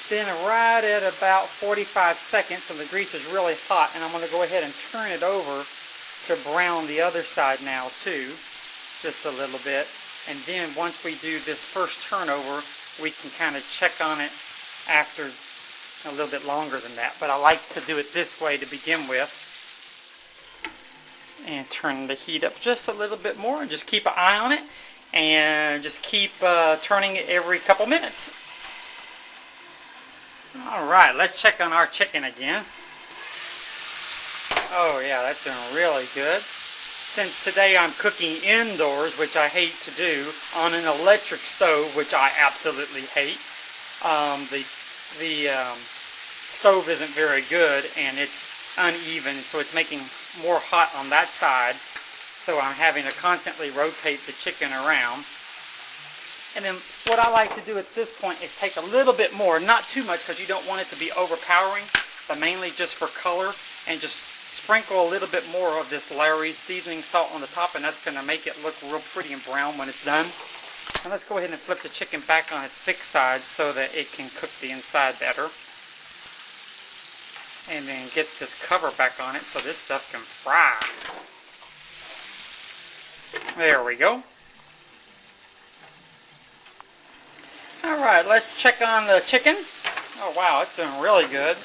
Then right at about 45 seconds, so the grease is really hot, and I'm going to go ahead and turn it over to brown the other side now too, just a little bit. And then once we do this first turnover, we can kind of check on it after a little bit longer than that. But I like to do it this way to begin with. And turn the heat up just a little bit more, and just keep an eye on it, and just keep turning it every couple minutes. Alright, let's check on our chicken again. Oh yeah, that's doing really good. Since today I'm cooking indoors, which I hate to do, on an electric stove, which I absolutely hate, the stove isn't very good, and it's uneven, so it's making more hot on that side, so I'm having to constantly rotate the chicken around. And then what I like to do at this point is take a little bit more, not too much because you don't want it to be overpowering, but mainly just for color, and just sprinkle a little bit more of this Lawry's seasoning salt on the top, and that's going to make it look real pretty and brown when it's done. And let's go ahead and flip the chicken back on its thick side so that it can cook the inside better. And then get this cover back on it so this stuff can fry. There we go. Alright, let's check on the chicken. Oh wow, it's doing really good.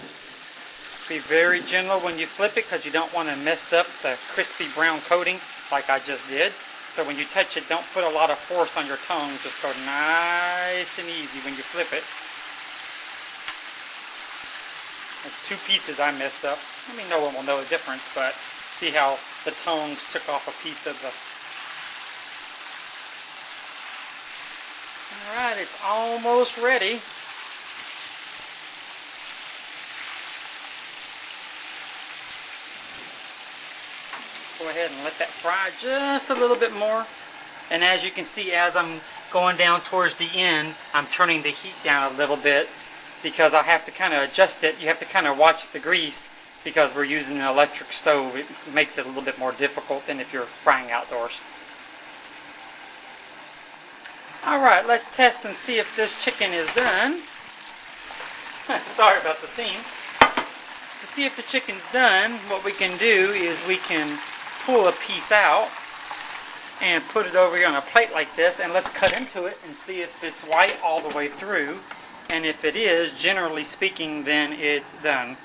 Be very gentle when you flip it because you don't want to mess up the crispy brown coating like I just did. So when you touch it, don't put a lot of force on your tongue. Just go nice and easy when you flip it. There's two pieces I messed up. I mean, no one will know the difference, but see how the tongues took off a piece of the... Alright, it's almost ready. Go ahead and let that fry just a little bit more. And as you can see, as I'm going down towards the end, I'm turning the heat down a little bit because I have to kind of adjust it. You have to kind of watch the grease because we're using an electric stove. It makes it a little bit more difficult than if you're frying outdoors. Alright, let's test and see if this chicken is done. Sorry about the steam. To see if the chicken's done, what we can do is we can pull a piece out and put it over here on a plate like this, and let's cut into it and see if it's white all the way through. And if it is, generally speaking, then it's done.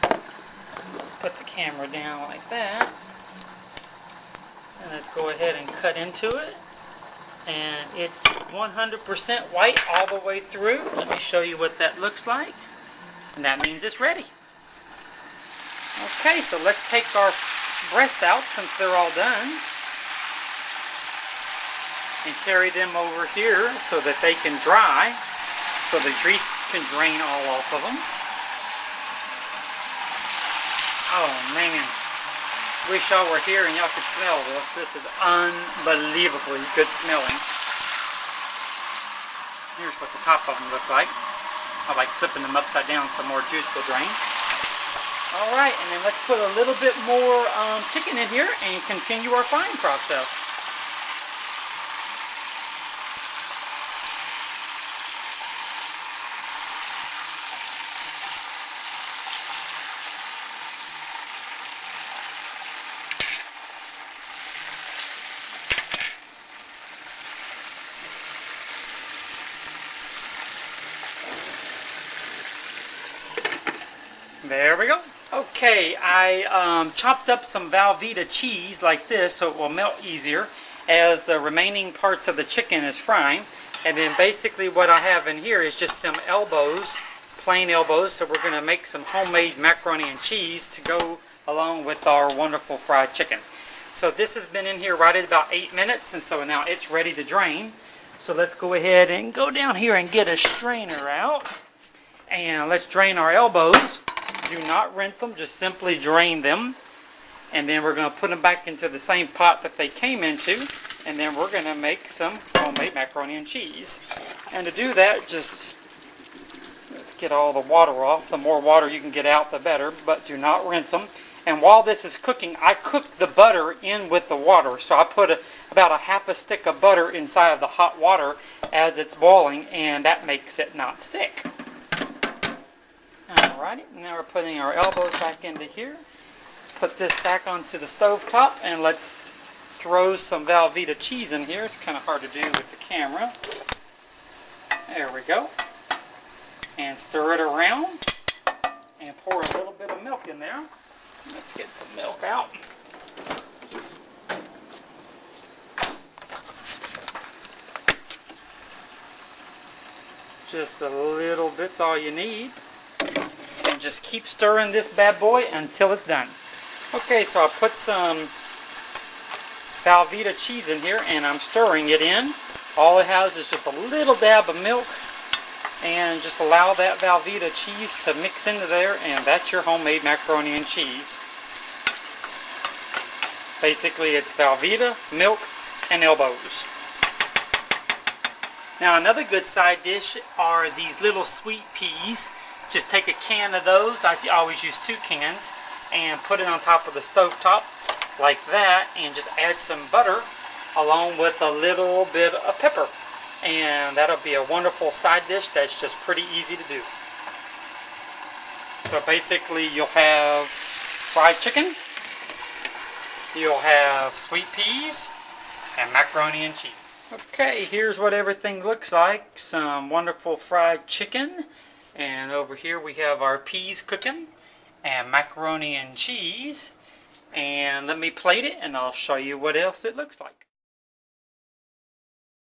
Let's put the camera down like that. And let's go ahead and cut into it. And it's 100% white all the way through. Let me show you what that looks like. And that means it's ready. Okay, so let's take our breast out since they're all done. And carry them over here so that they can dry. So the grease can drain all off of them. Oh man. Wish y'all were here and y'all could smell this. This is unbelievably good smelling. Here's what the top of them look like. I like flipping them upside down so more juice will drain. Alright, and then let's put a little bit more chicken in here and continue our frying process. There we go. Okay, I chopped up some Velveeta cheese like this so it will melt easier as the remaining parts of the chicken is frying. And then basically what I have in here is just some elbows, plain elbows. So we're going to make some homemade macaroni and cheese to go along with our wonderful fried chicken. So this has been in here right at about 8 minutes, and so now it's ready to drain. So let's go ahead and go down here and get a strainer out. And let's drain our elbows. Do not rinse them, just simply drain them. And then we're going to put them back into the same pot that they came into. And then we're going to make some homemade macaroni and cheese. And to do that, just let's get all the water off. The more water you can get out, the better. But do not rinse them. And while this is cooking, I cook the butter in with the water. So I put about a half a stick of butter inside of the hot water as it's boiling, and that makes it not stick. Alrighty, now we're putting our elbows back into here. Put this back onto the stove top, and let's throw some Velveeta cheese in here. It's kind of hard to do with the camera. There we go. And stir it around and pour a little bit of milk in there. Let's get some milk out. Just a little bit's all you need. And just keep stirring this bad boy until it's done. Okay, so I put some Velveeta cheese in here and I'm stirring it in. All it has is just a little dab of milk, and just allow that Velveeta cheese to mix into there, and that's your homemade macaroni and cheese. Basically, it's Velveeta, milk, and elbows. Now, another good side dish are these little sweet peas. Just take a can of those. I always use 2 cans, and put it on top of the stove top like that, and just add some butter along with a little bit of pepper. And that'll be a wonderful side dish that's just pretty easy to do. So basically, you'll have fried chicken, you'll have sweet peas, and macaroni and cheese. Okay, here's what everything looks like. Some wonderful fried chicken, and over here we have our peas cooking, and macaroni and cheese. And let me plate it, and I'll show you what else it looks like.